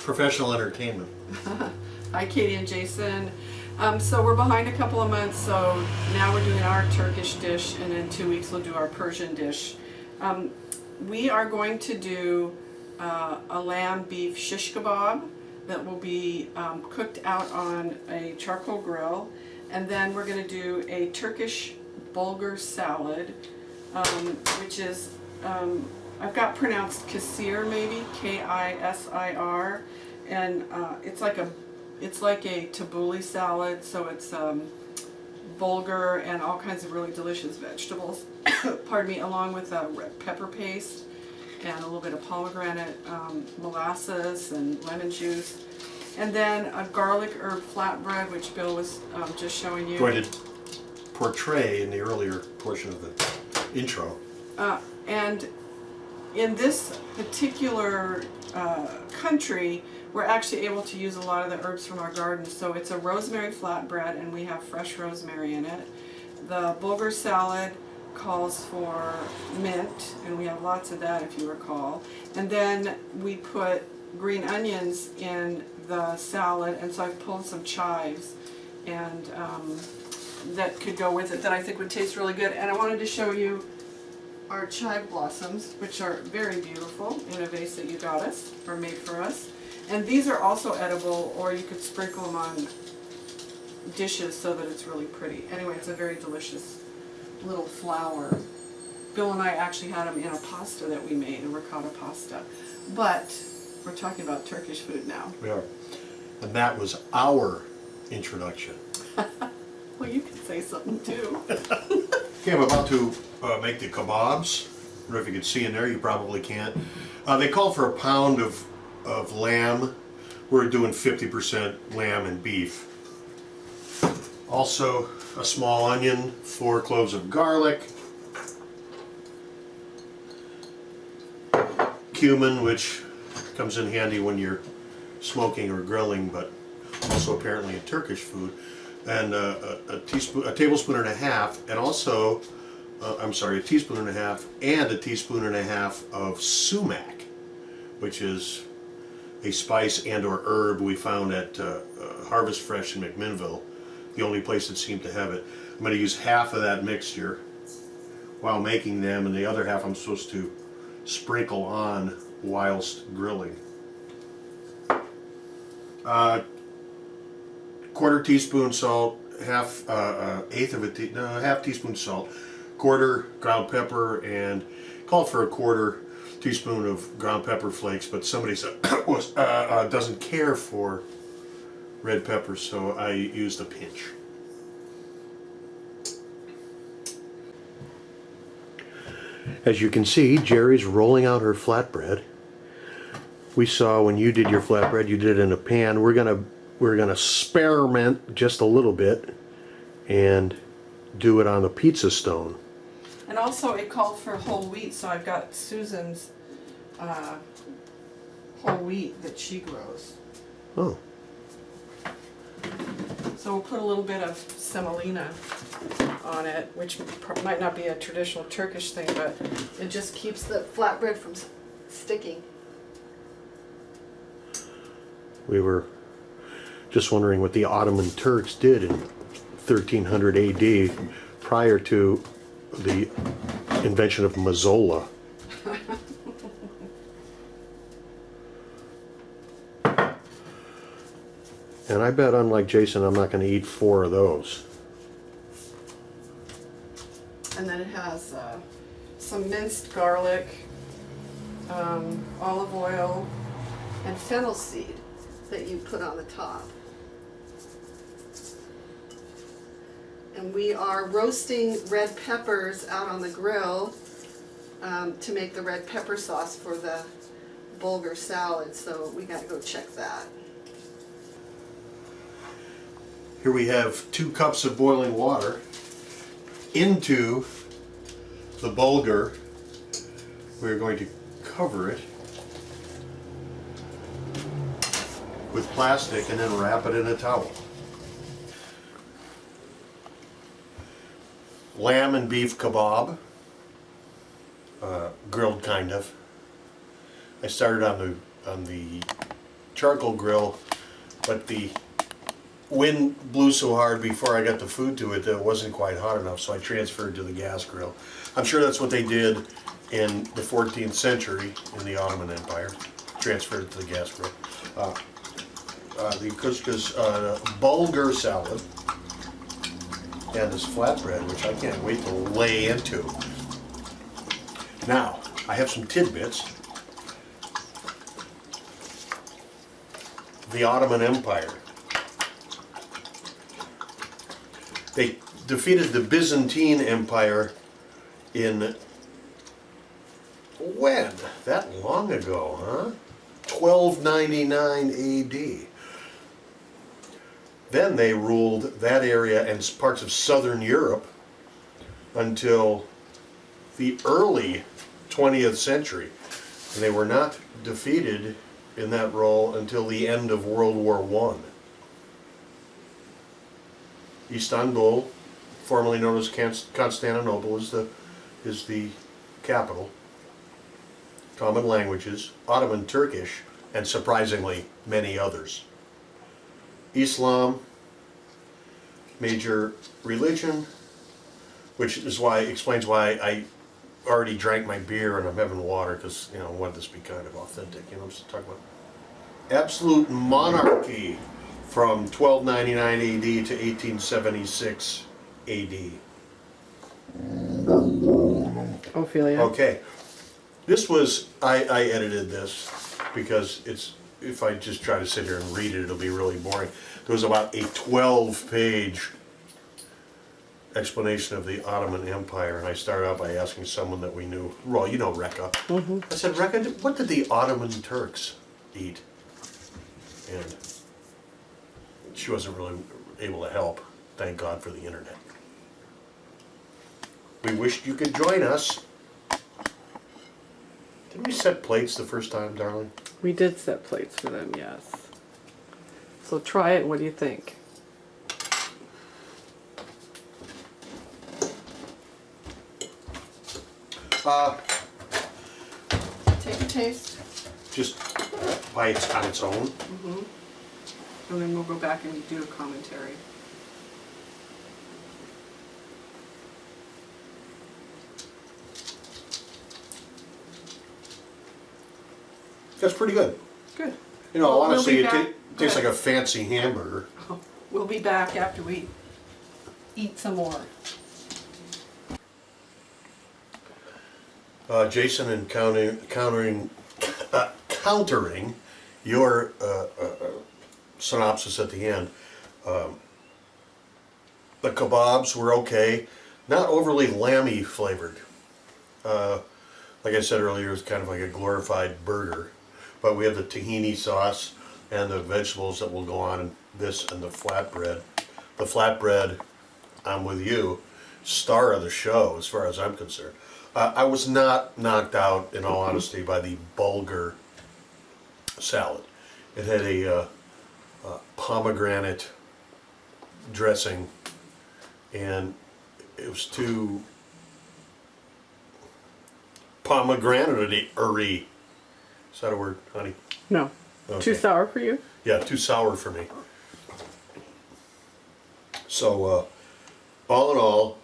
professional entertainment. Hi Katie and Jason. So we're behind a couple of months, so now we're doing our Turkish dish, and in 2 weeks we'll do our Persian dish. We are going to do a lamb beef shish kebab that will be cooked out on a charcoal grill, and then we're going to do a Turkish bulgur salad, which is I've got pronounced Kisir, maybe Kisir, and it's like a tabbouleh salad, so it's bulgur and all kinds of really delicious vegetables, pardon me, along with a red pepper paste and a little bit of pomegranate molasses and lemon juice, and then a garlic herb flatbread, which Bill was just showing you. Going to portray in the earlier portion of the intro. And in this particular country, we're actually able to use a lot of the herbs from our garden. So it's a rosemary flatbread, and we have fresh rosemary in it. The bulgur salad calls for mint, and we have lots of that, if you recall. And then we put green onions in the salad, and so I've pulled some chives and that could go with it that I think would taste really good. And I wanted to show you our chive blossoms, which are very beautiful, in a vase that you got us, or made for us. And these are also edible, or you could sprinkle them on dishes so that it's really pretty. Anyway, it's a very delicious little flower. Bill and I actually had them in a pasta that we made, a ricotta pasta. But we're talking about Turkish food now. We are. And that was our introduction. Well, you can say something too. Okay, I'm about to make the kebabs. I don't know if you can see in there, you probably can't. They call for a pound of lamb. We're doing 50% lamb and beef. Also a small onion, 4 cloves of garlic, cumin, which comes in handy when you're smoking or grilling, but also apparently in Turkish food, and a tablespoon and a half, and also a teaspoon and a half, and a teaspoon and a half of sumac, which is a spice and or herb we found at Harvest Fresh in McMinnville, the only place that seemed to have it. I'm going to use half of that mixture while making them, and the other half I'm supposed to sprinkle on whilst grilling. Quarter teaspoon salt, half teaspoon salt, quarter ground pepper, and called for a quarter teaspoon of ground pepper flakes, but somebody said doesn't care for red pepper, so I used a pinch. As you can see, Jerry's rolling out her flatbread. We saw when you did your flatbread, you did it in a pan. We're gonna experiment just a little bit and do it on the pizza stone. And also it called for whole wheat, so I've got Susan's whole wheat that she grows. Oh. So we'll put a little bit of semolina on it, which might not be a traditional Turkish thing, but it just keeps the flatbread from sticking. We were just wondering what the Ottoman Turks did in 1300 AD prior to the invention of Mazola. And I bet, unlike Jason, I'm not going to eat 4 of those. And then it has some minced garlic, olive oil, and fennel seed that you put on the top. And we are roasting red peppers out on the grill to make the red pepper sauce for the bulgur salad, so we got to go check that. Here we have 2 cups of boiling water. Into the bulgur, we're going to cover it with plastic and then wrap it in a towel. Lamb and beef kebab, grilled kind of. I started on the charcoal grill, but the wind blew so hard before I got the food to it that it wasn't quite hot enough, so I transferred to the gas grill. I'm sure that's what they did in the 14th century in the Ottoman Empire, transferred it to the gas grill. The couscous bulgur salad and this flatbread, which I can't wait to lay into. Now, I have some tidbits. The Ottoman Empire. They defeated the Byzantine Empire in, when? That long ago, huh? 1299 AD. Then they ruled that area and parts of southern Europe until the early 20th century. And they were not defeated in that role until the end of World War I. Istanbul, formerly known as Constantinople, is the capital. Common languages, Ottoman Turkish, and surprisingly many others. Islam, major religion, which is why explains why I already drank my beer and I'm having water, because I wanted this to be kind of authentic. I'm just talking about absolute monarchy from 1299 AD to 1876 AD. Ophelia. Okay, this was I edited this because if I just try to sit here and read it, it'll be really boring. There was about a 12-page explanation of the Ottoman Empire, and I started out by asking someone that we knew. Well, you know Rekka. Mm-hmm. I said, Rekka, what did the Ottoman Turks eat? And she wasn't really able to help. Thank God for the internet. We wished you could join us. Didn't we set plates the first time, darling? We did set plates for them, yes. So try it. What do you think? Take a taste. Just by its on its own. Mm-hmm. And then we'll go back and do a commentary. That's pretty good. Good. Honestly, we'll be back. it tastes like a fancy hamburger. We'll be back after we eat some more. Jason, in countering your synopsis at the end, the kebabs were okay, not overly lamby flavored. Like I said earlier, it was kind of like a glorified burger. But we have the tahini sauce and the vegetables that will go on this and the flatbread. The flatbread, I'm with you, star of the show as far as I'm concerned. I was not knocked out, in all honesty, by the bulgur salad. It had a pomegranate dressing, and it was too pomegranate-y. Is that a word, honey? No. Okay. Too sour for you? Yeah, too sour for me. So, all in all,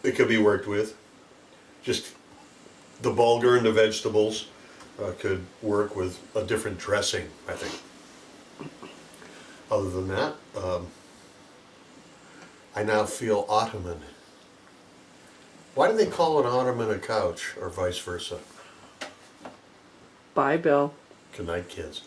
it could be worked with. Just the bulgur and the vegetables could work with a different dressing, I think. Other than that, I now feel Ottoman. Why do they call an Ottoman a couch, or vice versa? Bye, Bill. Good night, kids.